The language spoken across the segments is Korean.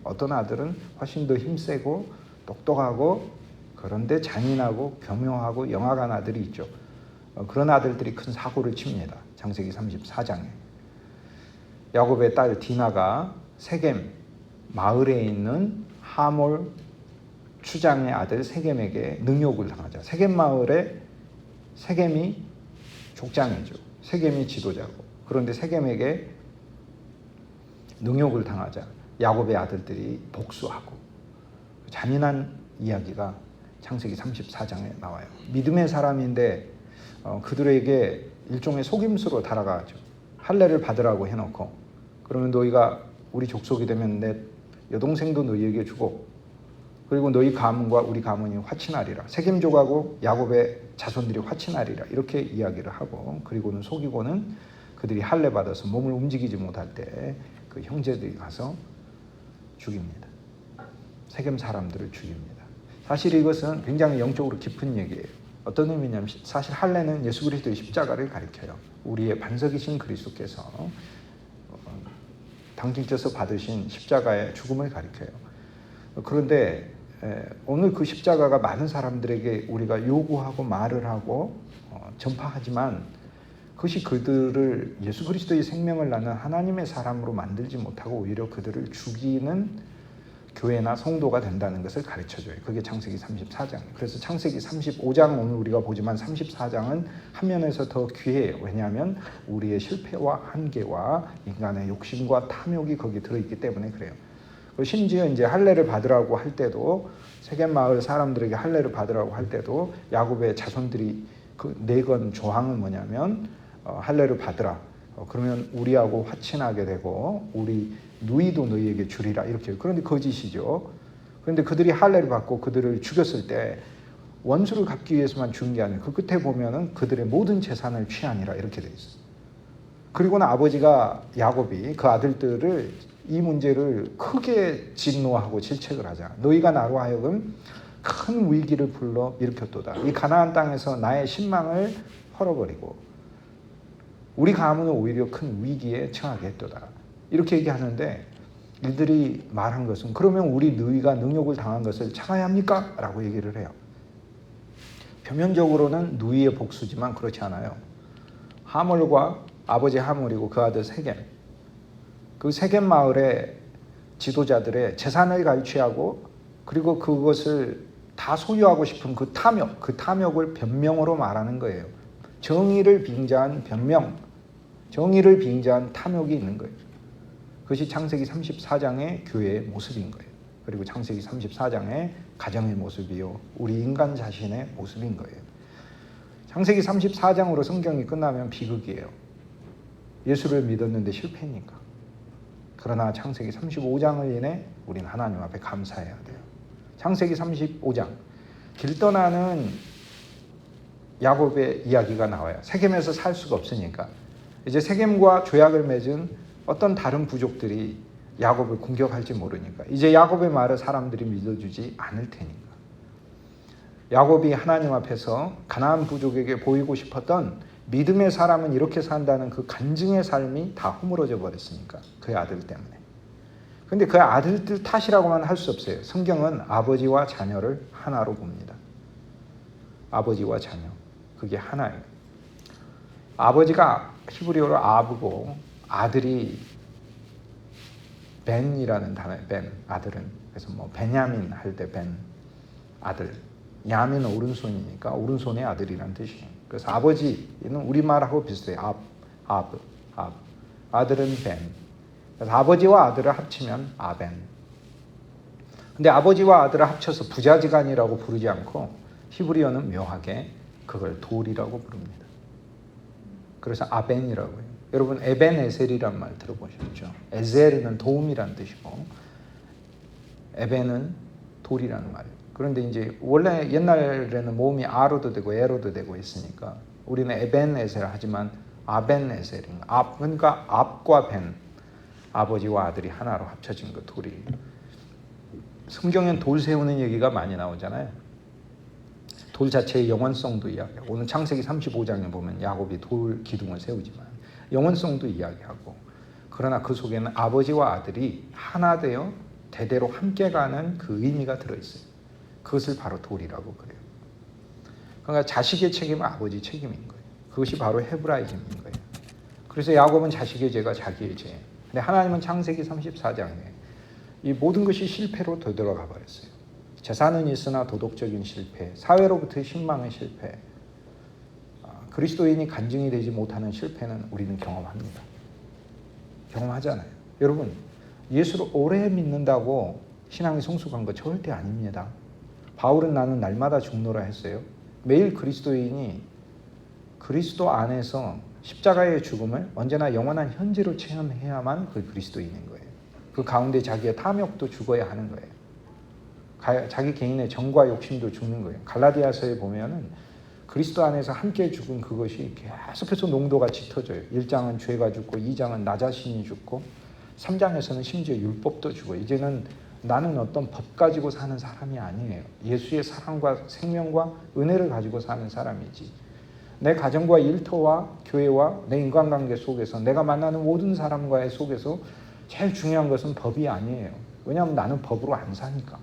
어떤 아들은 훨씬 더 힘세고 똑똑하고 그런데 잔인하고 교묘하고 영악한 아들이 있죠. 그런 아들들이 큰 사고를 칩니다. 창세기 34장에. 야곱의 딸 디나가 세겜 마을에 있는 하몰 추장의 아들 세겜에게 능욕을 당하자. 세겜 마을에 세겜이 족장이죠. 세겜이 지도자고. 그런데 세겜에게 능욕을 당하자 야곱의 아들들이 복수하고 잔인한 이야기가 창세기 34장에 나와요. 믿음의 사람인데 그들에게 일종의 속임수로 달아가죠. 할례를 받으라고 해놓고 그러면 너희가 우리 족속이 되면 내 여동생도 너희에게 주고 그리고 너희 가문과 우리 가문이 화친하리라. 세겜족하고 야곱의 자손들이 화친하리라. 이렇게 이야기를 하고 그리고는 속이고는 그들이 할례 받아서 몸을 움직이지 못할 때 그 형제들이 가서 죽입니다. 세겜 사람들을 죽입니다. 사실 이것은 굉장히 영적으로 깊은 얘기예요. 어떤 의미냐면 사실 할례는 예수 그리스도의 십자가를 가리켜요. 우리의 반석이신 그리스도께서 당직져서 받으신 십자가의 죽음을 가리켜요. 그런데 오늘 그 십자가가 많은 사람들에게 우리가 요구하고 말을 하고 전파하지만 그것이 그들을 예수 그리스도의 생명을 나는 하나님의 사람으로 만들지 못하고 오히려 그들을 죽이는 교회나 성도가 된다는 것을 가르쳐줘요. 그게 창세기 34장. 그래서 창세기 35장 오늘 우리가 보지만 34장은 한 면에서 더 귀해요. 왜냐하면 우리의 실패와 한계와 인간의 욕심과 탐욕이 거기 들어있기 때문에 그래요. 심지어 이제 할례를 받으라고 할 때도 세겜 마을 사람들에게 할례를 받으라고 할 때도 야곱의 자손들이 그 내건 조항은 뭐냐면 할례를 받으라. 그러면 우리하고 화친하게 되고 우리 누이도 너희에게 주리라 이렇게. 그런데 거짓이죠. 그런데 그들이 할례를 받고 그들을 죽였을 때 원수를 갚기 위해서만 죽은 게 아니라 그 끝에 보면은 그들의 모든 재산을 취하니라 이렇게 돼 있어요. 그리고는 아버지가 야곱이 그 아들들을 이 문제를 크게 진노하고 질책을 하자. 너희가 나로 하여금 큰 위기를 불러 일으켰도다. 이 가나안 땅에서 나의 신망을 헐어버리고 우리 가문은 오히려 큰 위기에 처하게 했도다. 이렇게 얘기하는데 이들이 말한 것은 그러면 우리 너희가 능욕을 당한 것을 참아야 합니까? 라고 얘기를 해요. 표면적으로는 누이의 복수지만 그렇지 않아요. 하몰과 아버지 하몰이고 그 아들 세겜. 그 세겜 마을의 지도자들의 재산을 갈취하고 그리고 그것을 다 소유하고 싶은 그 탐욕을 변명으로 말하는 거예요. 정의를 빙자한 변명, 정의를 빙자한 탐욕이 있는 거예요. 그것이 창세기 34장의 교회의 모습인 거예요. 그리고 창세기 34장의 가정의 모습이요. 우리 인간 자신의 모습인 거예요. 창세기 34장으로 성경이 끝나면 비극이에요. 예수를 믿었는데 실패니까. 그러나 창세기 35장을 인해 우리는 하나님 앞에 감사해야 돼요. 창세기 35장 길 떠나는 야곱의 이야기가 나와요. 세겜에서 살 수가 없으니까 이제 세겜과 조약을 맺은 어떤 다른 부족들이 야곱을 공격할지 모르니까 이제 야곱의 말을 사람들이 믿어주지 않을 테니까 야곱이 하나님 앞에서 가나안 부족에게 보이고 싶었던 믿음의 사람은 이렇게 산다는 그 간증의 삶이 다 허물어져 버렸으니까 그의 아들 때문에. 근데 그 아들들 탓이라고만 할 수 없어요. 성경은 아버지와 자녀를 하나로 봅니다. 아버지와 자녀. 그게 하나예요. 아버지가 히브리어로 아브고 아들이 벤이라는 단어예요. 벤, 아들은. 그래서 뭐 베냐민 할 때 벤, 아들. 야민은 오른손이니까 오른손의 아들이라는 뜻이에요. 그래서 아버지는 우리말하고 비슷해요. 아브. 아들은 벤. 그래서 아버지와 아들을 합치면 아벤. 근데 아버지와 아들을 합쳐서 부자지간이라고 부르지 않고 히브리어는 묘하게 그걸 돌이라고 부릅니다. 그래서 아벤이라고 해요. 여러분 에벤에셀이란 말 들어보셨죠? 에셀은 도움이란 뜻이고 에벤은 돌이라는 말이에요. 그런데 이제 원래 옛날에는 모음이 아로도 되고 에로도 되고 했으니까 우리는 에벤에셀 하지만 아벤에셀인 그러니까 압과 벤 아버지와 아들이 하나로 합쳐진 거 돌이. 성경엔 돌 세우는 얘기가 많이 나오잖아요. 돌 자체의 영원성도 이야기하고 오늘 창세기 35장에 보면 야곱이 돌 기둥을 세우지만 영원성도 이야기하고 그러나 그 속에는 아버지와 아들이 하나 되어 대대로 함께 가는 그 의미가 들어있어요. 그것을 바로 도리라고 그래요. 그러니까 자식의 책임은 아버지 책임인 거예요. 그것이 바로 헤브라이즘인 거예요. 그래서 야곱은 자식의 죄가 자기의 죄. 근데 하나님은 창세기 34장에 이 모든 것이 실패로 되돌아가 버렸어요. 재산은 있으나 도덕적인 실패, 사회로부터의 신망의 실패, 그리스도인이 간증이 되지 못하는 실패는 우리는 경험합니다. 경험하잖아요. 여러분, 예수를 오래 믿는다고 신앙이 성숙한 거 절대 아닙니다. 바울은 나는 날마다 죽노라 했어요. 매일 그리스도인이 그리스도 안에서 십자가의 죽음을 언제나 영원한 현재로 체험해야만 그 그리스도인인 거예요. 그 가운데 자기의 탐욕도 죽어야 하는 거예요. 자기 개인의 정과 욕심도 죽는 거예요. 갈라디아서에 보면은 그리스도 안에서 함께 죽은 그것이 계속해서 농도가 짙어져요. 1장은 죄가 죽고 2장은 나 자신이 죽고 3장에서는 심지어 율법도 죽어. 이제는 나는 어떤 법 가지고 사는 사람이 아니에요. 예수의 사랑과 생명과 은혜를 가지고 사는 사람이지. 내 가정과 일터와 교회와 내 인간관계 속에서 내가 만나는 모든 사람과의 속에서 제일 중요한 것은 법이 아니에요. 왜냐하면 나는 법으로 안 사니까.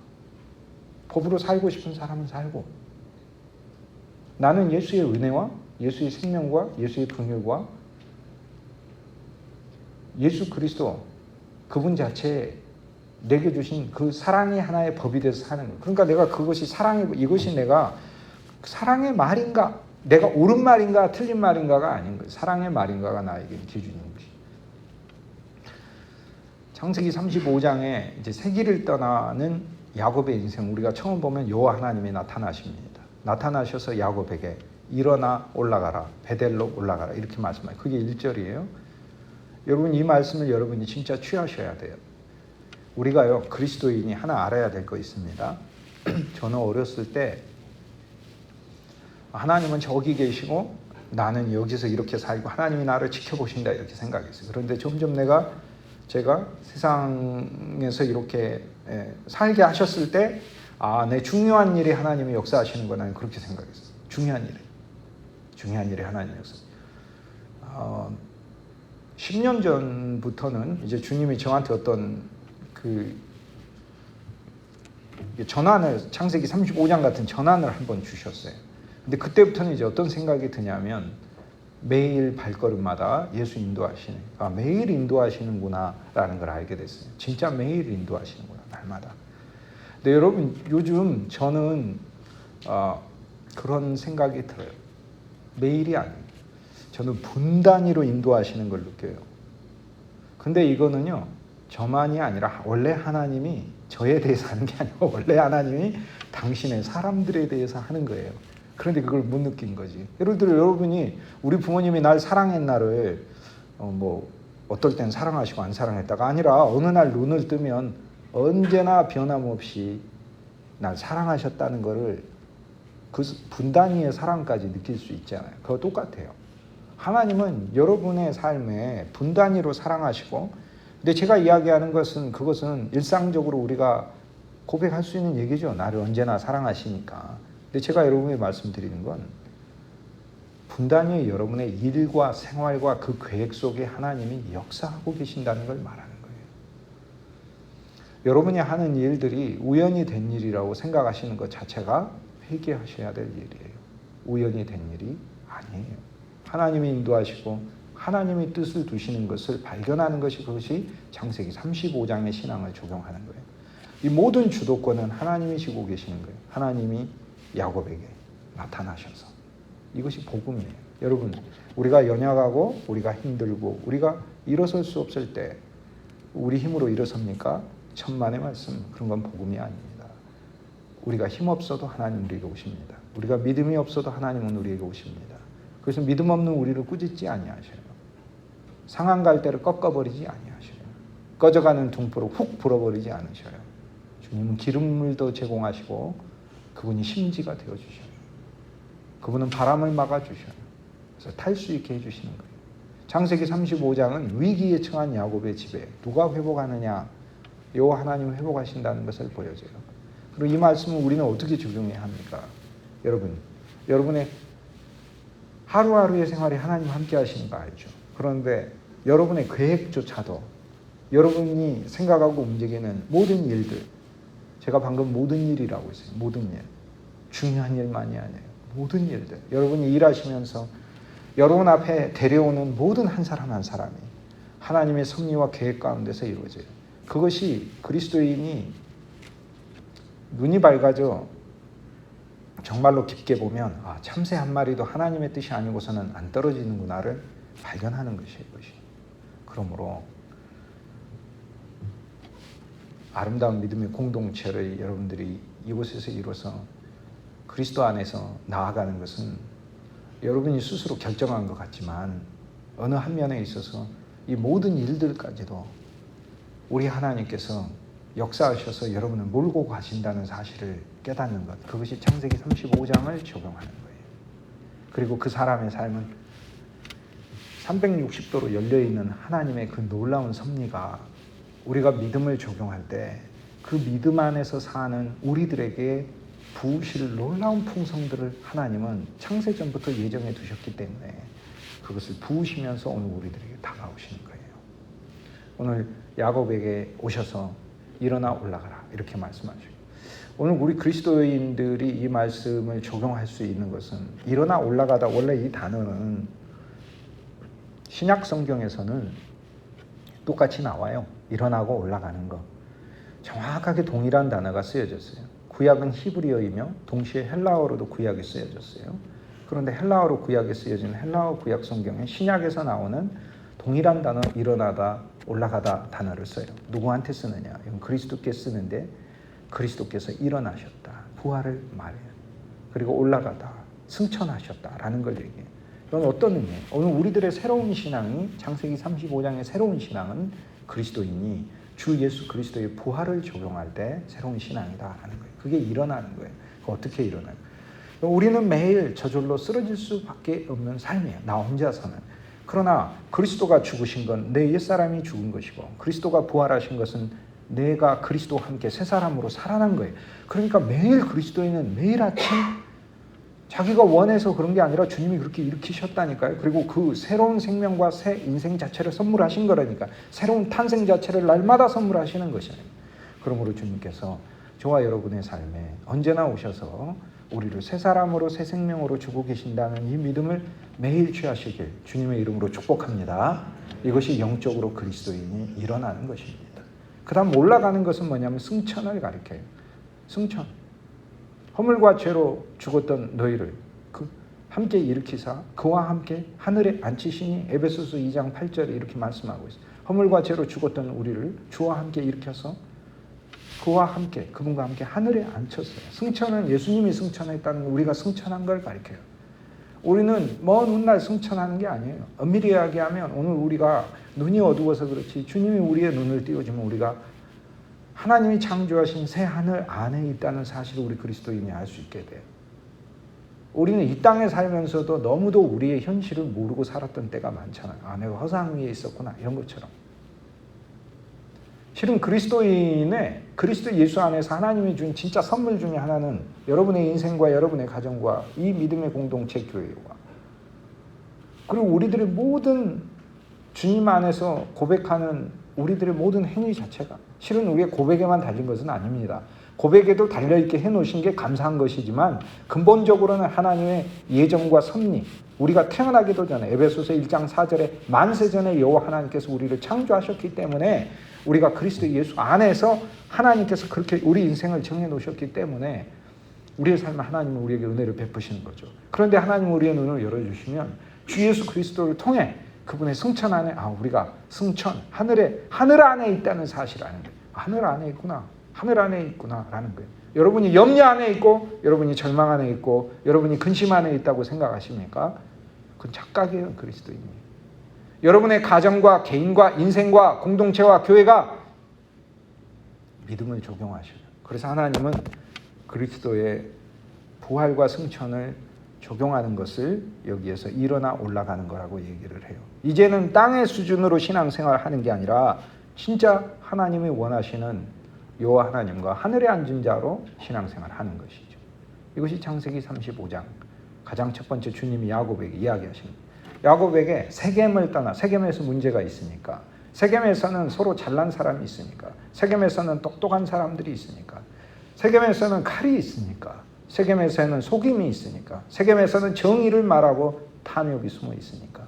법으로 살고 싶은 사람은 살고, 나는 예수의 은혜와 예수의 생명과 예수의 긍휼과 예수 그리스도 그분 자체에 내게 주신 그 사랑이 하나의 법이 돼서 사는 거예요. 그러니까 내가 그것이 이것이 내가 사랑의 말인가, 내가 옳은 말인가 틀린 말인가가 아닌 거예요. 사랑의 말인가가 나에게 기준인 것이. 창세기 35장에 이제 세기를 떠나는 야곱의 인생, 우리가 처음 보면 여호와 하나님이 나타나십니다. 나타나셔서 야곱에게 일어나 올라가라, 베델로 올라가라 이렇게 말씀해요. 그게 1절이에요. 여러분, 이 말씀을 여러분이 진짜 취하셔야 돼요. 우리가요, 그리스도인이 하나 알아야 될 거 있습니다. 저는 어렸을 때 하나님은 저기 계시고 나는 여기서 이렇게 살고 하나님이 나를 지켜보신다 이렇게 생각했어요. 그런데 점점 제가 세상에서 이렇게 살게 하셨을 때 내 중요한 일에 하나님이 역사하시는구나 그렇게 생각했어요. 중요한 일에 하나님이 역사. 10년 전부터는 이제 주님이 저한테 어떤 전환을, 창세기 35장 같은 전환을 한번 주셨어요. 근데 그때부터는 이제 어떤 생각이 드냐면 매일 발걸음마다 예수 인도하시네. 매일 인도하시는구나라는 걸 알게 됐어요. 진짜 매일 인도하시는구나, 날마다. 근데 여러분, 요즘 저는 그런 생각이 들어요. 매일이 아니에요. 저는 분 단위로 인도하시는 걸 느껴요. 근데 이거는요, 저만이 아니라 원래 하나님이 저에 대해서 하는 게 아니고 원래 하나님이 당신의 사람들에 대해서 하는 거예요. 그런데 그걸 못 느낀 거지. 예를 들어 여러분이 우리 부모님이 날 사랑했나를 어떨 땐 사랑하시고 안 사랑했다가 아니라 어느 날 눈을 뜨면 언제나 변함없이 날 사랑하셨다는 거를 그 분단위의 사랑까지 느낄 수 있잖아요. 그거 똑같아요. 하나님은 여러분의 삶에 분단위로 사랑하시고, 근데 제가 이야기하는 것은 그것은 일상적으로 우리가 고백할 수 있는 얘기죠. 나를 언제나 사랑하시니까. 근데 제가 여러분에게 말씀드리는 건 분단위의 여러분의 일과 생활과 그 계획 속에 하나님이 역사하고 계신다는 걸 말하는 거예요. 여러분이 하는 일들이 우연히 된 일이라고 생각하시는 것 자체가 회개하셔야 될 일이에요. 우연히 된 일이 아니에요. 하나님이 인도하시고 하나님이 뜻을 두시는 것을 발견하는 것이 그것이 창세기 35장의 신앙을 적용하는 거예요. 이 모든 주도권은 하나님이 지고 계시는 거예요. 하나님이 야곱에게 나타나셔서. 이것이 복음이에요. 여러분, 우리가 연약하고 우리가 힘들고 우리가 일어설 수 없을 때 우리 힘으로 일어섭니까? 천만의 말씀, 그런 건 복음이 아닙니다. 우리가 힘없어도 하나님 우리에게 오십니다. 우리가 믿음이 없어도 하나님은 우리에게 오십니다. 그래서 믿음 없는 우리를 꾸짖지 아니하셔요. 상한 갈대를 꺾어버리지 아니하셔요. 꺼져가는 등불을 훅 불어버리지 않으셔요. 주님은 기름물도 제공하시고 그분이 심지가 되어주셔요. 그분은 바람을 막아주셔요. 그래서 탈 수 있게 해주시는 거예요. 창세기 35장은 위기에 처한 야곱의 집에 누가 회복하느냐, 여호와 하나님이 회복하신다는 것을 보여줘요. 그리고 이 말씀을 우리는 어떻게 적용해야 합니까? 여러분의 하루하루의 생활에 하나님 함께 하시는 거 알죠? 그런데 여러분의 계획조차도 여러분이 생각하고 움직이는 모든 일들, 제가 방금 모든 일이라고 했어요. 모든 일. 중요한 일만이 아니에요. 모든 일들. 여러분이 일하시면서 여러분 앞에 데려오는 모든 한 사람 한 사람이 하나님의 섭리와 계획 가운데서 이루어져요. 그것이 그리스도인이 눈이 밝아져 정말로 깊게 보면 참새 한 마리도 하나님의 뜻이 아니고서는 안 떨어지는구나를 발견하는 것이에요. 그러므로 아름다운 믿음의 공동체를 여러분들이 이곳에서 이뤄서 그리스도 안에서 나아가는 것은 여러분이 스스로 결정한 것 같지만 어느 한 면에 있어서 이 모든 일들까지도 우리 하나님께서 역사하셔서 여러분을 몰고 가신다는 사실을 깨닫는 것, 그것이 창세기 35장을 적용하는 거예요. 그리고 그 사람의 삶은 360도로 열려있는 하나님의 그 놀라운 섭리가 우리가 믿음을 적용할 때 그 믿음 안에서 사는 우리들에게 부으실 놀라운 풍성들을 하나님은 창세전부터 예정해 두셨기 때문에 그것을 부으시면서 오늘 우리들에게 다가오시는 거예요. 오늘 야곱에게 오셔서 일어나 올라가라 이렇게 말씀하시고, 오늘 우리 그리스도인들이 이 말씀을 적용할 수 있는 것은 일어나 올라가다, 원래 이 단어는 신약 성경에서는 똑같이 나와요. 일어나고 올라가는 거. 정확하게 동일한 단어가 쓰여졌어요. 구약은 히브리어이며 동시에 헬라어로도 구약이 쓰여졌어요. 그런데 헬라어로 구약이 쓰여진 헬라어 구약 성경에 신약에서 나오는 동일한 단어 일어나다 올라가다 단어를 써요. 누구한테 쓰느냐? 이건 그리스도께 쓰는데 그리스도께서 일어나셨다. 부활을 말해요. 그리고 올라가다. 승천하셨다라는 걸 얘기해요. 이건 어떤 의미예요? 오늘 우리들의 새로운 신앙이, 창세기 35장의 새로운 신앙은 그리스도인이 주 예수 그리스도의 부활을 적용할 때 새로운 신앙이다라는 거예요. 그게 일어나는 거예요. 어떻게 일어나요? 우리는 매일 저절로 쓰러질 수밖에 없는 삶이에요. 나 혼자서는. 그러나 그리스도가 죽으신 건 내 옛사람이 죽은 것이고 그리스도가 부활하신 것은 내가 그리스도와 함께 새 사람으로 살아난 거예요. 그러니까 매일 그리스도인은 매일 아침 자기가 원해서 그런 게 아니라 주님이 그렇게 일으키셨다니까요. 그리고 그 새로운 생명과 새 인생 자체를 선물하신 거라니까. 새로운 탄생 자체를 날마다 선물하시는 것이에요. 그러므로 주님께서 저와 여러분의 삶에 언제나 오셔서 우리를 새 사람으로 새 생명으로 주고 계신다는 이 믿음을 매일 취하시길 주님의 이름으로 축복합니다. 이것이 영적으로 그리스도인이 일어나는 것입니다. 그 다음 올라가는 것은 뭐냐면 승천을 가리켜요. 승천. 허물과 죄로 죽었던 너희를 함께 일으키사 그와 함께 하늘에 앉히시니 에베소서 2장 8절에 이렇게 말씀하고 있어요. 허물과 죄로 죽었던 우리를 주와 함께 일으켜서 그와 함께, 그분과 함께 하늘에 앉혔어요. 승천은 예수님이 승천했다는, 우리가 승천한 걸 가리켜요. 우리는 먼 훗날 승천하는 게 아니에요. 엄밀히 이야기하면 오늘 우리가 눈이 어두워서 그렇지 주님이 우리의 눈을 띄워주면 우리가 하나님이 창조하신 새 하늘 안에 있다는 사실을 우리 그리스도인이 알 수 있게 돼요. 우리는 이 땅에 살면서도 너무도 우리의 현실을 모르고 살았던 때가 많잖아요. 내가 허상 위에 있었구나 이런 것처럼. 실은 그리스도인의 그리스도 예수 안에서 하나님이 준 진짜 선물 중에 하나는 여러분의 인생과 여러분의 가정과 이 믿음의 공동체 교회와 그리고 우리들의 모든 주님 안에서 고백하는 우리들의 모든 행위 자체가 실은 우리의 고백에만 달린 것은 아닙니다. 고백에도 달려있게 해놓으신 게 감사한 것이지만 근본적으로는 하나님의 예정과 섭리, 우리가 태어나기도 전에 에베소서 1장 4절에 만세 전에 여호와 하나님께서 우리를 창조하셨기 때문에 우리가 그리스도 예수 안에서 하나님께서 그렇게 우리 인생을 정해놓으셨기 때문에 우리의 삶에 하나님은 우리에게 은혜를 베푸시는 거죠. 그런데 하나님은 우리의 눈을 열어주시면 주 예수 그리스도를 통해 그분의 승천 안에 우리가 승천, 하늘 안에 있다는 사실을 아는 거예요. 하늘 안에 있구나. 하늘 안에 있구나라는 거예요. 여러분이 염려 안에 있고 여러분이 절망 안에 있고 여러분이 근심 안에 있다고 생각하십니까? 그건 착각이에요. 그리스도인이. 여러분의 가정과 개인과 인생과 공동체와 교회가 믿음을 적용하셔요. 그래서 하나님은 그리스도의 부활과 승천을 적용하는 것을 여기에서 일어나 올라가는 거라고 얘기를 해요. 이제는 땅의 수준으로 신앙생활을 하는 게 아니라 진짜 하나님이 원하시는 여호와 하나님과 하늘에 앉은 자로 신앙생활을 하는 것이죠. 이것이 창세기 35장 가장 첫 번째 주님이 야곱에게 이야기하신 거예요. 야곱에게 세겜을 떠나, 세겜에서 문제가 있으니까 세겜에서는 서로 잘난 사람이 있으니까, 세겜에서는 똑똑한 사람들이 있으니까, 세겜에서는 칼이 있으니까, 세겜에서는 속임이 있으니까, 세겜에서는 정의를 말하고 탐욕이 숨어 있으니까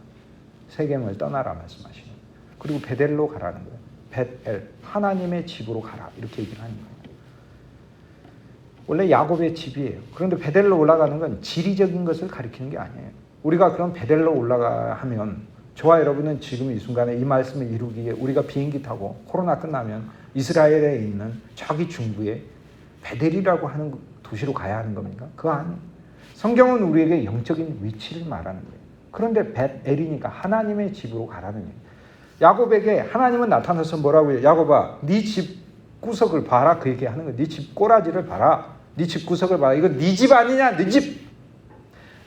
세겜을 떠나라 말씀하시는 거예요. 그리고 베델로 가라는 거예요. 벳엘, 하나님의 집으로 가라, 이렇게 얘기를 하는 거예요. 원래 야곱의 집이에요. 그런데 베델로 올라가는 건 지리적인 것을 가리키는 게 아니에요. 우리가 그런 베델로 올라가 하면, 저와 여러분은 지금 이 순간에 이 말씀을 이루기에 우리가 비행기 타고 코로나 끝나면 이스라엘에 있는 저기 중부에 베델이라고 하는 도시로 가야 하는 겁니까? 그거 아니에요. 성경은 우리에게 영적인 위치를 말하는 거예요. 그런데 벳엘이니까 하나님의 집으로 가라는 거예요. 야곱에게 하나님은 나타나서 뭐라고 해요? 야곱아, 네 집 구석을 봐라, 그 얘기하는 거예요. 네 집 꼬라지를 봐라, 네 집 구석을 봐라. 이거 네 집 아니냐? 네 집.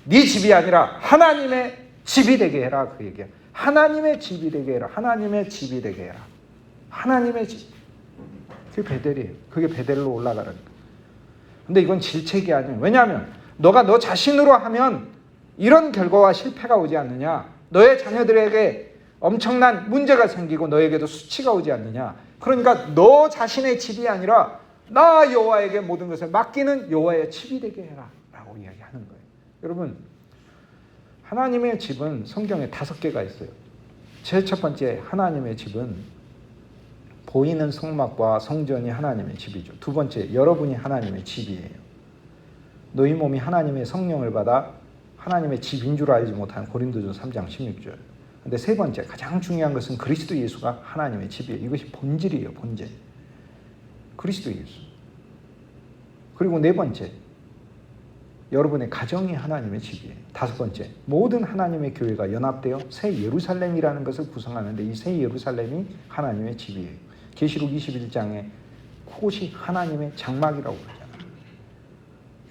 네 집이 아니라 하나님의 집이 되게 해라, 그 얘기야. 하나님의 집이 되게 해라. 하나님의 집이 되게 해라. 하나님의 집. 그게 베델이에요. 그게 베델로 올라가는 거예요. 근데 이건 질책이 아니에요. 왜냐하면 너가 너 자신으로 하면 이런 결과와 실패가 오지 않느냐. 너의 자녀들에게 엄청난 문제가 생기고 너에게도 수치가 오지 않느냐. 그러니까 너 자신의 집이 아니라 나 여호와에게 모든 것을 맡기는 여호와의 집이 되게 해라 라고 이야기하는 거예요. 여러분, 하나님의 집은 성경에 5개가 있어요. 제일 첫 번째, 하나님의 집은 보이는 성막과 성전이 하나님의 집이죠. 두 번째, 여러분이 하나님의 집이에요. 너희 몸이 하나님의 성령을 받아 하나님의 집인 줄 알지 못하는 고린도전서 3장 16절. 근데 세 번째, 가장 중요한 것은 그리스도 예수가 하나님의 집이에요. 이것이 본질이에요, 본질. 그리스도 예수. 그리고 네 번째, 여러분의 가정이 하나님의 집이에요. 다섯 번째, 모든 하나님의 교회가 연합되어 새 예루살렘이라는 것을 구성하는데 이 새 예루살렘이 하나님의 집이에요. 계시록 21장에 그곳이 하나님의 장막이라고 그러잖아요.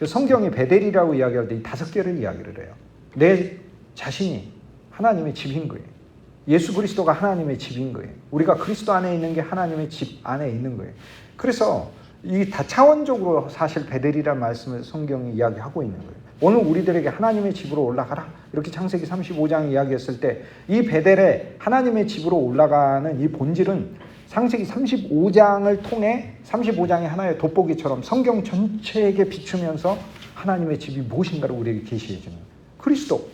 성경이 베델이라고 이야기할 때 이 5개를 이야기를 해요. 내 자신이 하나님의 집인 거예요. 예수 그리스도가 하나님의 집인 거예요. 우리가 그리스도 안에 있는 게 하나님의 집 안에 있는 거예요. 그래서 이 다차원적으로 사실 베델이라는 말씀을 성경이 이야기하고 있는 거예요. 오늘 우리들에게 하나님의 집으로 올라가라, 이렇게 창세기 35장 이야기했을 때 이 베델에 하나님의 집으로 올라가는 이 본질은 창세기 35장을 통해 35장의 하나의 돋보기처럼 성경 전체에게 비추면서 하나님의 집이 무엇인가를 우리에게 계시해 주는 거예요. 그리스도.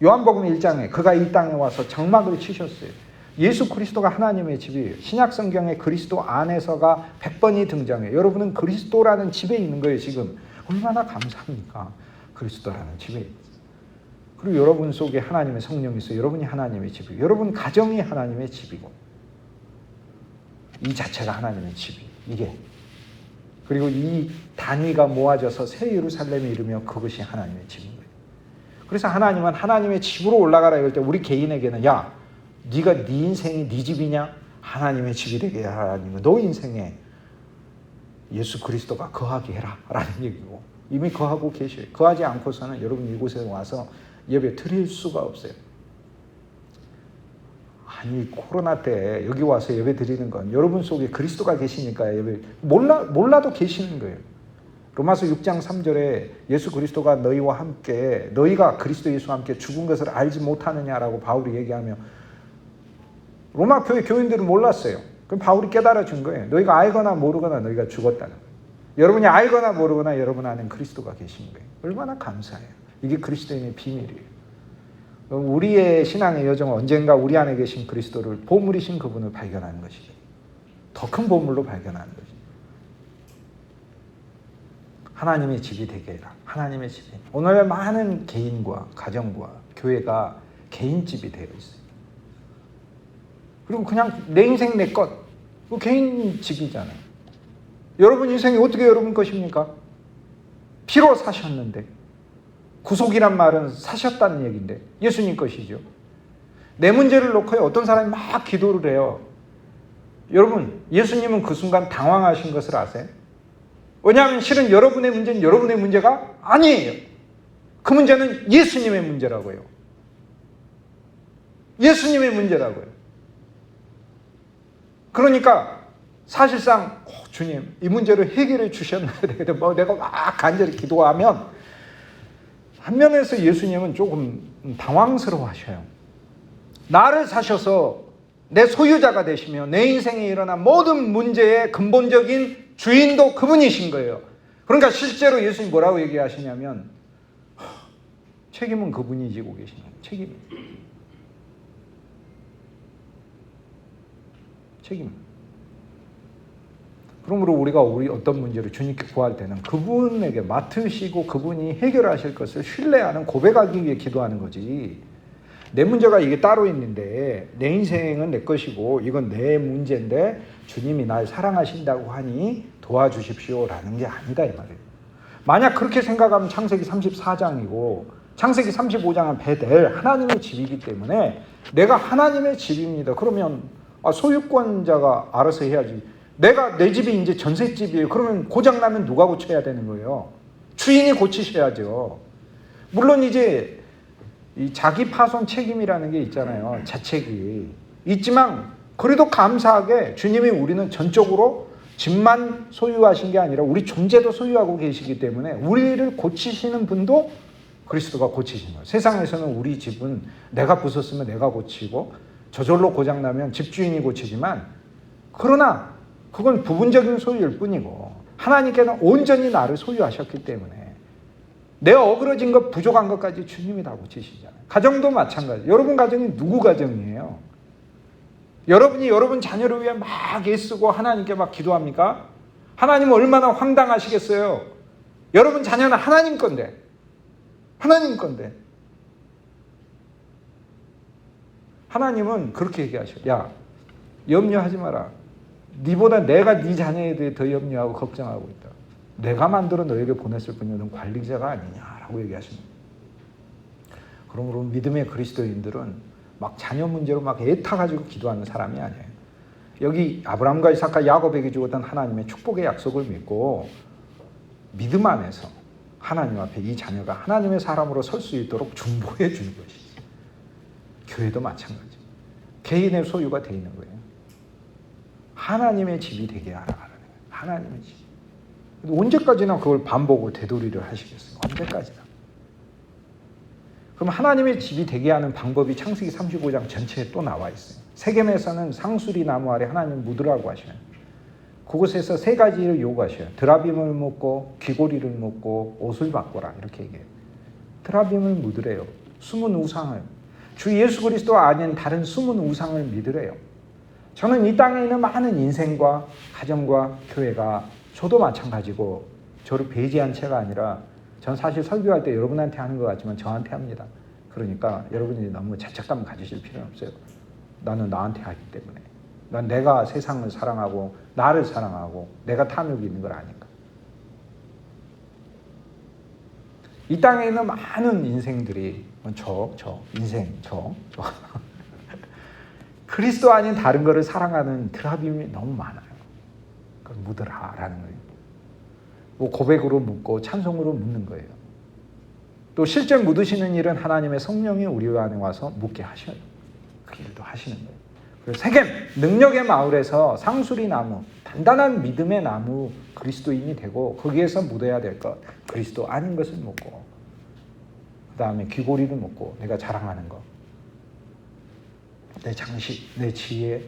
요한복음 1장에 그가 이 땅에 와서 장막을 치셨어요. 예수 그리스도가 하나님의 집이에요. 신약 성경에 그리스도 안에서가 100번이 등장해요. 여러분은 그리스도라는 집에 있는 거예요, 지금. 얼마나 감사합니까? 그리스도라는 집에. 그리고 여러분 속에 하나님의 성령이 있어요. 여러분이 하나님의 집이에요. 여러분 가정이 하나님의 집이고 이 자체가 하나님의 집이에요. 이게. 그리고 이 단위가 모아져서 새 예루살렘에 이르며 그것이 하나님의 집인 거예요. 그래서 하나님은 하나님의 집으로 올라가라 이럴 때 우리 개인에게는 야, 네가 네 인생이 네 집이냐? 하나님의 집이 되게 하라는 너 인생에 예수 그리스도가 거하게 해라 라는 얘기고, 이미 거하고 계셔요. 거하지 않고서는 여러분 이곳에 와서 예배 드릴 수가 없어요. 아니 코로나 때 여기 와서 예배 드리는 건 여러분 속에 그리스도가 계시니까 예배 몰라도 계시는 거예요. 로마서 6장 3절에 예수 그리스도가 너희와 함께 너희가 그리스도 예수와 함께 죽은 것을 알지 못하느냐라고 바울이 얘기하며 로마 교회 교인들은 몰랐어요. 그럼 바울이 깨달아 준 거예요. 너희가 알거나 모르거나 너희가 죽었다는 거예요. 여러분이 알거나 모르거나 여러분 안에 그리스도가 계신 거예요. 얼마나 감사해요. 이게 그리스도인의 비밀이에요. 우리의 신앙의 여정은 언젠가 우리 안에 계신 그리스도를 보물이신 그분을 발견하는 것이죠. 더 큰 보물로 발견하는 것이죠. 하나님의 집이 되게 해라. 하나님의 집이. 오늘 많은 개인과 가정과 교회가 개인집이 되어 있어요. 그리고 그냥 내 인생 내 것. 그 개인 집이잖아요. 여러분 인생이 어떻게 여러분 것입니까? 피로 사셨는데. 구속이란 말은 사셨다는 얘기인데 예수님 것이죠. 내 문제를 놓고 어떤 사람이 막 기도를 해요. 여러분 예수님은 그 순간 당황하신 것을 아세요? 왜냐하면 실은 여러분의 문제는 여러분의 문제가 아니에요. 그 문제는 예수님의 문제라고요. 예수님의 문제라고요. 그러니까 사실상 주님 이 문제를 해결해 주셨나야 되겠다. 내가 막 간절히 기도하면 한 면에서 예수님은 조금 당황스러워 하셔요. 나를 사셔서 내 소유자가 되시며 내 인생에 일어난 모든 문제의 근본적인 주인도 그분이신 거예요. 그러니까 실제로 예수님 뭐라고 얘기하시냐면 책임은 그분이 지고 계시는 거예요. 책임. 그러므로 우리가 우리 어떤 문제를 주님께 구할 때는 그분에게 맡으시고 그분이 해결하실 것을 신뢰하는 고백하기 위해 기도하는 거지. 내 문제가 이게 따로 있는데 내 인생은 내 것이고 이건 내 문제인데 주님이 날 사랑하신다고 하니 도와주십시오라는 게 아니다 이 말이에요. 만약 그렇게 생각하면 창세기 34장이고 창세기 35장은 베델 하나님의 집이기 때문에 내가 하나님의 집입니다. 그러면 소유권자가 알아서 해야지. 내가 내 집이 이제 전셋집이에요. 그러면 고장나면 누가 고쳐야 되는 거예요? 주인이 고치셔야죠. 물론 이제 이 자기 파손 책임이라는 게 있잖아요. 자책이 있지만 그래도 감사하게 주님이 우리는 전적으로 집만 소유하신 게 아니라 우리 존재도 소유하고 계시기 때문에 우리를 고치시는 분도 그리스도가 고치신 거예요. 세상에서는 우리 집은 내가 부쉈으면 내가 고치고 저절로 고장나면 집주인이 고치지만 그러나 그건 부분적인 소유일 뿐이고 하나님께는 온전히 나를 소유하셨기 때문에 내가 어그러진 것 부족한 것까지 주님이 다 고치시잖아요. 가정도 마찬가지. 여러분 가정이 누구 가정이에요? 여러분이 여러분 자녀를 위해 막 애쓰고 하나님께 막 기도합니까? 하나님은 얼마나 황당하시겠어요? 여러분 자녀는 하나님 건데 하나님은 그렇게 얘기하셔요. 야, 염려하지 마라. 네보다 내가 네 자녀에 대해 더 염려하고 걱정하고 있다. 내가 만들어 너에게 보냈을 뿐이야. 넌 관리자가 아니냐라고 얘기하십니다. 그러므로 믿음의 그리스도인들은 막 자녀 문제로 막 애타가지고 기도하는 사람이 아니에요. 여기 아브라함과 이삭과 야곱에게 주었던 하나님의 축복의 약속을 믿고 믿음 안에서 하나님 앞에 이 자녀가 하나님의 사람으로 설 수 있도록 중보해 주는 것이지. 교회도 마찬가지. 개인의 소유가 돼 있는 거예요. 하나님의 집이 되게 하라는 거예요. 하나님의 집. 언제까지나 그걸 반복을 되돌이를 하시겠어요? 언제까지나. 그럼 하나님의 집이 되게 하는 방법이 창세기 35장 전체에 또 나와 있어요. 세겜에서는 상수리 나무 아래 하나님 묻으라고 하셔요. 그곳에서 세 가지를 요구하셔요. 드라빔을 묻고 귀고리를 묻고 옷을 바꿔라 이렇게 얘기해요. 드라빔을 묻으래요. 숨은 우상을. 주 예수 그리스도 아닌 다른 숨은 우상을 믿으래요. 저는 이 땅에 있는 많은 인생과 가정과 교회가 저도 마찬가지고 저를 배제한 채가 아니라 전 사실 설교할 때 여러분한테 하는 것 같지만 저한테 합니다. 그러니까 여러분이 너무 죄책감 가지실 필요는 없어요. 나는 나한테 하기 때문에. 난 내가 세상을 사랑하고 나를 사랑하고 내가 탐욕이 있는 걸 아니까. 이 땅에 있는 많은 인생들이 저 그리스도 아닌 다른 것을 사랑하는 드라빔이 너무 많아요. 그걸 묻으라라는 거예요. 뭐 고백으로 묻고 찬송으로 묻는 거예요. 또 실제 묻으시는 일은 하나님의 성령이 우리 안에 와서 묻게 하셔요. 그 일도 하시는 거예요. 그래서 세겜 능력의 마을에서 상수리 나무, 단단한 믿음의 나무 그리스도인이 되고 거기에서 묻어야 될 것, 그리스도 아닌 것을 묻고 그 다음에 귀고리를 묻고 내가 자랑하는 것, 내 장식, 내 지혜,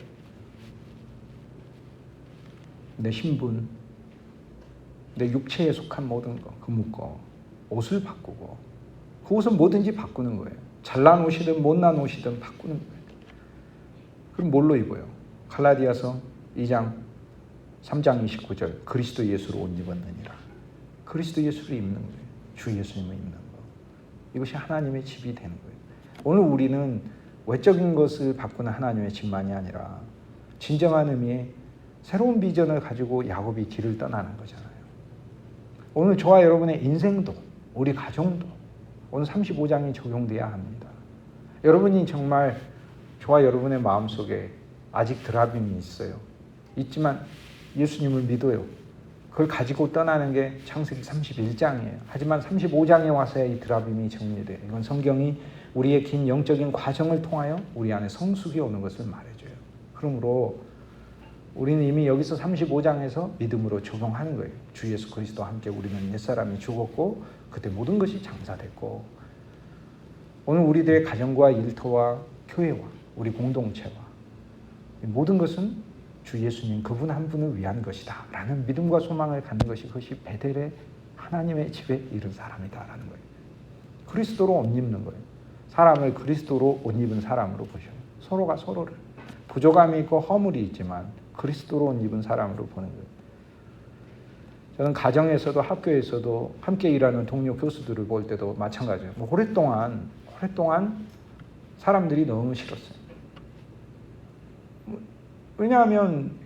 내 신분, 내 육체에 속한 모든 거, 그 묻고 옷을 바꾸고 그 옷은 뭐든지 바꾸는 거예요. 잘난 옷이든 못난 옷이든 바꾸는 거예요. 그럼 뭘로 입어요? 갈라디아서 2장 3장 29절 그리스도 예수로 옷 입었느니라. 그리스도 예수를 입는 거예요. 주 예수님을 입는 거. 이것이 하나님의 집이 되는 거예요. 오늘 우리는 외적인 것을 바꾸는 하나님의 집만이 아니라 진정한 의미의 새로운 비전을 가지고 야곱이 길을 떠나는 거잖아요. 오늘 저와 여러분의 인생도 우리 가정도 오늘 35장이 적용돼야 합니다. 여러분이 정말 저와 여러분의 마음속에 아직 드라빔이 있어요. 있지만 예수님을 믿어요. 그걸 가지고 떠나는 게 창세기 31장이에요. 하지만 35장에 와서야 이 드라빔이 정리돼요. 이건 성경이 우리의 긴 영적인 과정을 통하여 우리 안에 성숙이 오는 것을 말해줘요. 그러므로 우리는 이미 여기서 35장에서 믿음으로 적용하는 거예요. 주 예수 그리스도와 함께 우리는 옛사람이 죽었고 그때 모든 것이 장사됐고 오늘 우리들의 가정과 일터와 교회와 우리 공동체와 모든 것은 주 예수님 그분 한 분을 위한 것이다 라는 믿음과 소망을 갖는 것이 그것이 베델의 하나님의 집에 이른 사람이다 라는 거예요. 그리스도로 옷 입는 거예요. 사람을 그리스도로 옷 입은 사람으로 보셔요. 서로가 서로를 부족함이 있고 허물이 있지만 그리스도로 옷 입은 사람으로 보는 거예요. 저는 가정에서도 학교에서도 함께 일하는 동료 교수들을 볼 때도 마찬가지예요. 오랫동안 사람들이 너무 싫었어요. 왜냐하면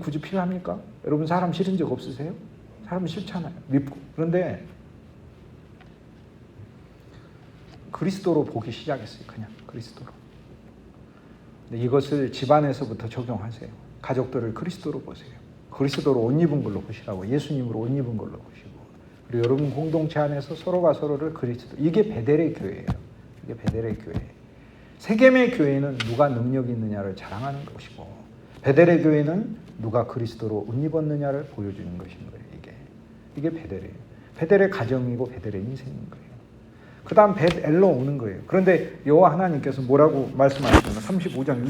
굳이 필요합니까? 여러분 사람 싫은 적 없으세요? 사람 싫잖아요. 밉고. 그런데 그리스도로 보기 시작했어요. 그냥 그리스도로. 근데 이것을 집안에서부터 적용하세요. 가족들을 그리스도로 보세요. 그리스도로 옷 입은 걸로 보시라고. 예수님으로 옷 입은 걸로 보시고. 그리고 여러분 공동체 안에서 서로가 서로를 그리스도. 이게 베델의 교회예요. 이게 베델의 교회. 세겜의 교회는 누가 능력이 있느냐를 자랑하는 것이고 베델의 교회는 누가 그리스도로 옷 입었느냐를 보여주는 것인 거예요. 이게 베델이에요. 베델의 가정이고 베델의 인생인 거예요. 그 다음 베델로 오는 거예요. 그런데 여호와 하나님께서 뭐라고 말씀하시냐면 35장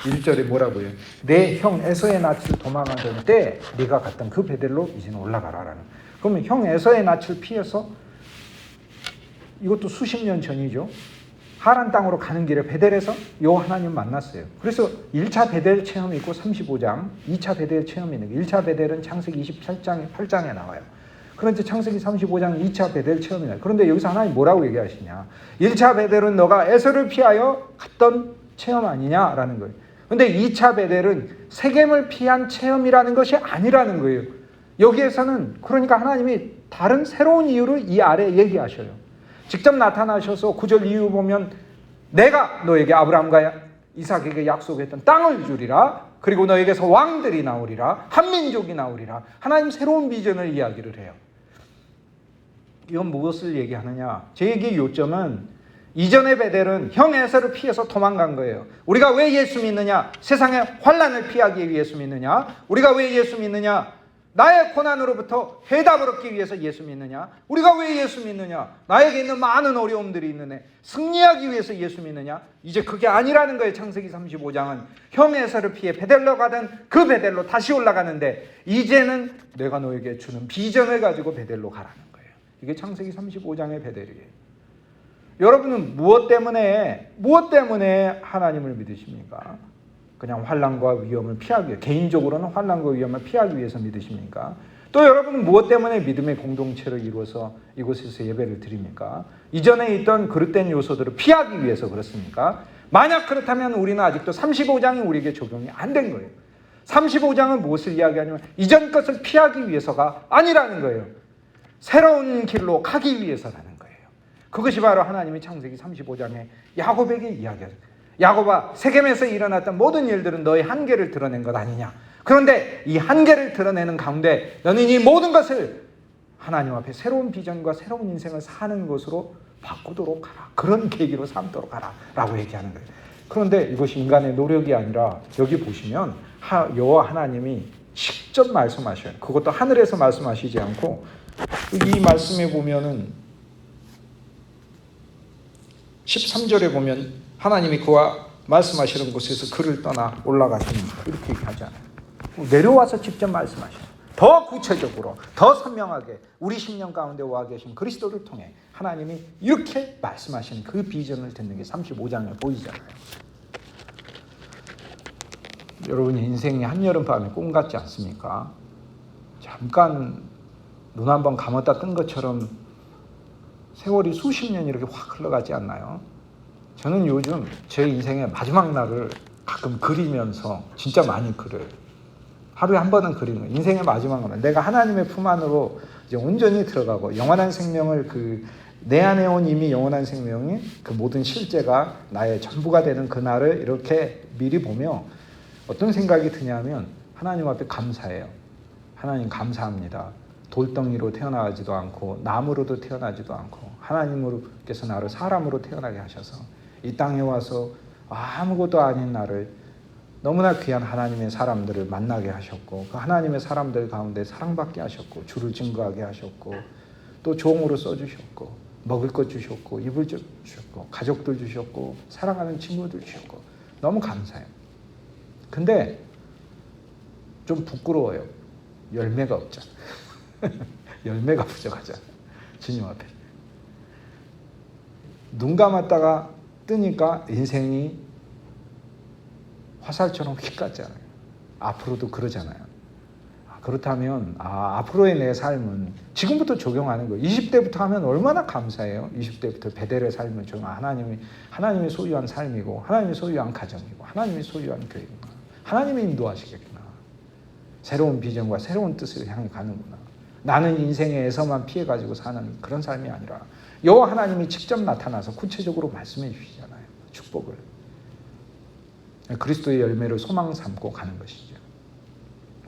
1절에 뭐라고요? 내 형 에서의 낯을 도망하던 때 네가 갔던 그 베델로 이제는 올라가라라는. 그러면 형 에서의 낯을 피해서 이것도 수십 년 전이죠. 하란 땅으로 가는 길에 베델에서 여호와 하나님 만났어요. 그래서 1차 베델 체험이 있고 35장, 2차 베델 체험이 있는 거예요. 1차 베델은 창세기 28장에 나와요. 그런데 창세기 35장 2차 베델 체험이 나요. 그런데 여기서 하나님 뭐라고 얘기하시냐. 1차 베델은 너가 에서를 피하여 갔던 체험 아니냐라는 거예요. 그런데 2차 베델은 세겜을 피한 체험이라는 것이 아니라는 거예요. 여기에서는 그러니까 하나님이 다른 새로운 이유를 이 아래 얘기하셔요. 직접 나타나셔서 9절 이후 보면 내가 너에게 아브라함과 이삭에게 약속했던 땅을 주리라. 그리고 너에게서 왕들이 나오리라. 한민족이 나오리라. 하나님 새로운 비전을 이야기를 해요. 이건 무엇을 얘기하느냐. 제 얘기의 요점은 이전의 베델은 형 에서를 피해서 도망간 거예요. 우리가 왜 예수 믿느냐. 세상의 환난을 피하기 위해서 믿느냐. 우리가 왜 예수 믿느냐. 나의 고난으로부터 해답을 얻기 위해서 예수 믿느냐? 우리가 왜 예수 믿느냐? 나에게 있는 많은 어려움들이 있는데 승리하기 위해서 예수 믿느냐? 이제 그게 아니라는 거예요. 창세기 35장은 형 에서를 피해 베델로 가던 그 베델로 다시 올라가는데 이제는 내가 너에게 주는 비전을 가지고 베델로 가라는 거예요. 이게 창세기 35장의 베델이에요. 여러분은 무엇 때문에 하나님을 믿으십니까? 그냥 환난과 위험을 피하기 위해, 개인적으로는 환난과 위험을 피하기 위해서 믿으십니까? 또 여러분은 무엇 때문에 믿음의 공동체를 이루어서 이곳에서 예배를 드립니까? 이전에 있던 그릇된 요소들을 피하기 위해서 그렇습니까? 만약 그렇다면 우리는 아직도 35장이 우리에게 적용이 안 된 거예요. 35장은 무엇을 이야기하냐면 이전 것을 피하기 위해서가 아니라는 거예요. 새로운 길로 가기 위해서라는 거예요. 그것이 바로 하나님이 창세기 35장에 야곱에게 이야기하죠. 야곱아, 세겜에서 일어났던 모든 일들은 너의 한계를 드러낸 것 아니냐. 그런데 이 한계를 드러내는 가운데 너는 이 모든 것을 하나님 앞에 새로운 비전과 새로운 인생을 사는 것으로 바꾸도록 하라. 그런 계기로 삼도록 하라 라고 얘기하는 거예요. 그런데 이것이 인간의 노력이 아니라 여기 보시면 여호와 하나님이 직접 말씀하셔요. 그것도 하늘에서 말씀하시지 않고 이 말씀에 보면은 13절에 보면 하나님이 그와 말씀하시는 곳에서 그를 떠나 올라가십니다. 이렇게 얘기하잖아요. 내려와서 직접 말씀하셔요. 더 구체적으로, 더 선명하게 우리 심령 가운데 와 계신 그리스도를 통해 하나님이 이렇게 말씀하시는 그 비전을 듣는 게 35장에 보이잖아요. 여러분 인생이 한여름밤의 꿈 같지 않습니까? 잠깐 눈 한번 감았다 뜬 것처럼 세월이 수십 년이 이렇게 확 흘러가지 않나요? 저는 요즘 제 인생의 마지막 날을 가끔 그리면서 진짜 많이 그려요. 하루에 한 번은 그리는 거예요. 인생의 마지막 날. 내가 하나님의 품 안으로 이제 온전히 들어가고 영원한 생명을 내 안에 온 이미 영원한 생명이 그 모든 실제가 나의 전부가 되는 그날을 이렇게 미리 보며 어떤 생각이 드냐면 하나님 앞에 감사해요. 하나님 감사합니다. 돌덩이로 태어나지도 않고 나무로도 태어나지도 않고 하나님께서 나를 사람으로 태어나게 하셔서 이 땅에 와서 아무것도 아닌 나를 너무나 귀한 하나님의 사람들을 만나게 하셨고 그 하나님의 사람들 가운데 사랑받게 하셨고 주를 증거하게 하셨고 또 종으로 써주셨고 먹을 것 주셨고 입을 주셨고 가족들 주셨고 사랑하는 친구들 주셨고 너무 감사해요. 근데 좀 부끄러워요. 열매가 없잖아. 열매가 부족하잖아. 주님 앞에. 눈 감았다가 뜨니까 인생이 화살처럼 휙 갔잖아요. 앞으로도 그러잖아요. 그렇다면 앞으로의 내 삶은 지금부터 적용하는 거예요. 20대부터 하면 얼마나 감사해요. 20대부터 베델의 삶을 적용. 하나님이 소유한 삶이고 하나님이 소유한 가정이고 하나님이 소유한 교회구나. 하나님이 인도하시겠구나. 새로운 비전과 새로운 뜻을 향해 가는구나. 나는 인생에서만 피해가지고 사는 그런 삶이 아니라 여호와 하나님이 직접 나타나서 구체적으로 말씀해 주시잖아요. 축복을. 그리스도의 열매를 소망 삼고 가는 것이죠.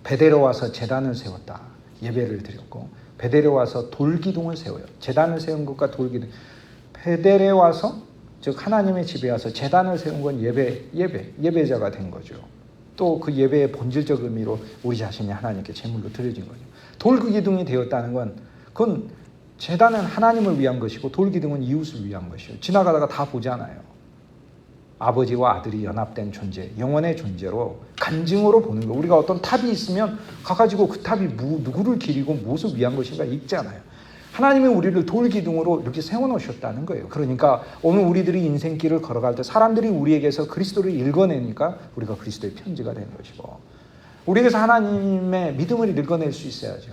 베델에 와서 제단을 세웠다. 예배를 드렸고 베델에 와서 돌기둥을 세워요. 제단을 세운 것과 돌기둥. 베델에 와서 즉 하나님의 집에 와서 제단을 세운 건 예배자가 된 거죠. 또 그 예배의 본질적 의미로 우리 자신이 하나님께 제물로 드려진 거죠. 돌기둥이 되었다는 건 그건 제단은 하나님을 위한 것이고 돌기둥은 이웃을 위한 것이에요. 지나가다가 다 보잖아요. 아버지와 아들이 연합된 존재, 영원의 존재로 간증으로 보는 거. 우리가 어떤 탑이 있으면 가가지고 그 탑이 누구를 기리고 무엇을 위한 것인가 읽잖아요. 하나님이 우리를 돌기둥으로 이렇게 세워놓으셨다는 거예요. 그러니까 오늘 우리들이 인생길을 걸어갈 때 사람들이 우리에게서 그리스도를 읽어내니까 우리가 그리스도의 편지가 되는 것이고 우리에게서 하나님의 믿음을 읽어낼 수 있어야죠.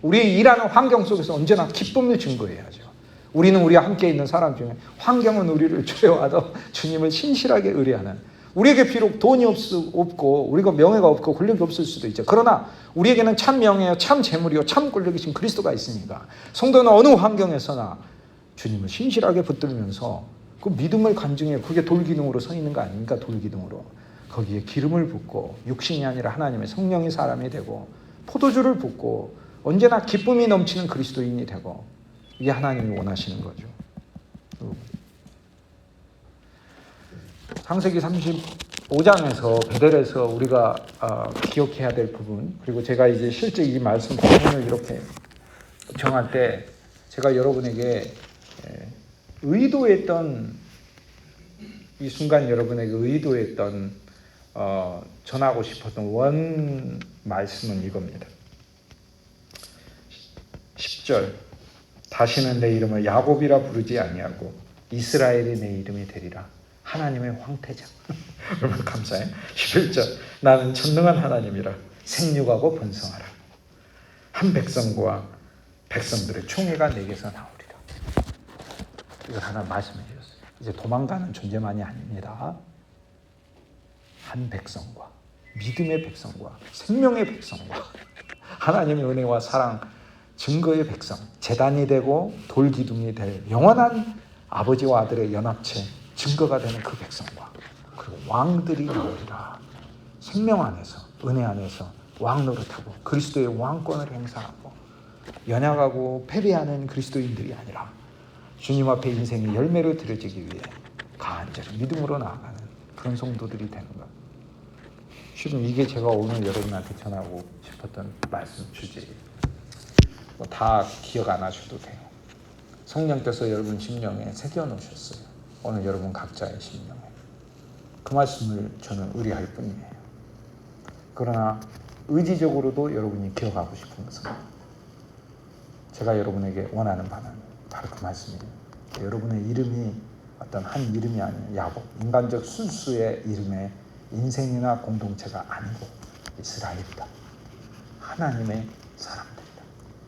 우리의 일하는 환경 속에서 언제나 기쁨을 증거해야죠. 우리는 우리와 함께 있는 사람 중에 환경은 우리를 죄와도 주님을 신실하게 의뢰하는 우리에게 비록 돈이 없고 우리가 명예가 없고 권력이 없을 수도 있죠. 그러나 우리에게는 참 명예요, 참 재물이요, 참 권력이신 그리스도가 있으니까 성도는 어느 환경에서나 주님을 신실하게 붙들면서 그 믿음을 간증해. 그게 돌기둥으로 서 있는 거 아닙니까? 돌기둥으로. 거기에 기름을 붓고 육신이 아니라 하나님의 성령이 사람이 되고 포도주를 붓고 언제나 기쁨이 넘치는 그리스도인이 되고 이게 하나님이 원하시는 거죠. 창세기 35장에서 베델에서 우리가 기억해야 될 부분, 그리고 제가 이제 실제 이 말씀 부분을 이렇게 정할 때 제가 여러분에게 의도했던 이 순간 여러분에게 의도했던 전하고 싶었던 원 말씀은 이겁니다. 10절 다시는 내 이름을 야곱이라 부르지 아니하고 이스라엘이 내 이름이 되리라. 하나님의 황태자. 얼마나 감사해. 11절 나는 전능한 하나님이라 생육하고 번성하라. 한 백성과 백성들의 총회가 내게서 나오리라. 이걸 하나 말씀해 주셨어요. 이제 도망가는 존재만이 아닙니다. 한 백성과 믿음의 백성과 생명의 백성과 하나님의 은혜와 사랑 증거의 백성, 제단이 되고 돌기둥이 될 영원한 아버지와 아들의 연합체 증거가 되는 그 백성과 그리고 왕들이 나오리라. 생명 안에서 은혜 안에서 왕 노릇하고 그리스도의 왕권을 행사하고 연약하고 패배하는 그리스도인들이 아니라 주님 앞에 인생의 열매를 드려지기 위해 간절히 믿음으로 나아가는 그런 성도들이 되는 것. 실은 이게 제가 오늘 여러분한테 전하고 싶었던 말씀 주제예요. 다 기억 안 하셔도 돼요. 성령께서 여러분 심령에 새겨놓으셨어요. 오늘 여러분 각자의 심령에. 그 말씀을 저는 의뢰할 뿐이에요. 그러나 의지적으로도 여러분이 기억하고 싶은 것은 제가 여러분에게 원하는 바는 바로 그 말씀이에요. 여러분의 이름이 어떤 한 이름이 아닌 야곱, 인간적 순수의 이름의 인생이나 공동체가 아니고 이스라엘이다. 하나님의 사람들이다.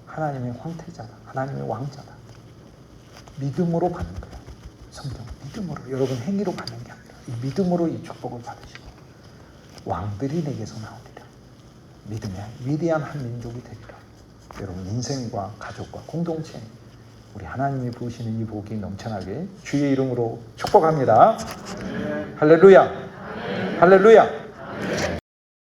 하나님의 황태자다. 하나님의 왕자다. 믿음으로 받는 거야. 성경 믿음으로. 여러분 행위로 받는 게 아니라 이 믿음으로 이 축복을 받으시고 왕들이 내게서 나오리라. 믿음의 위대한 한 민족이 되리라. 여러분 인생과 가족과 공동체 우리 하나님이 부으시는 이 복이 넘쳐나게 주의 이름으로 축복합니다. 할렐루야. 할렐루야.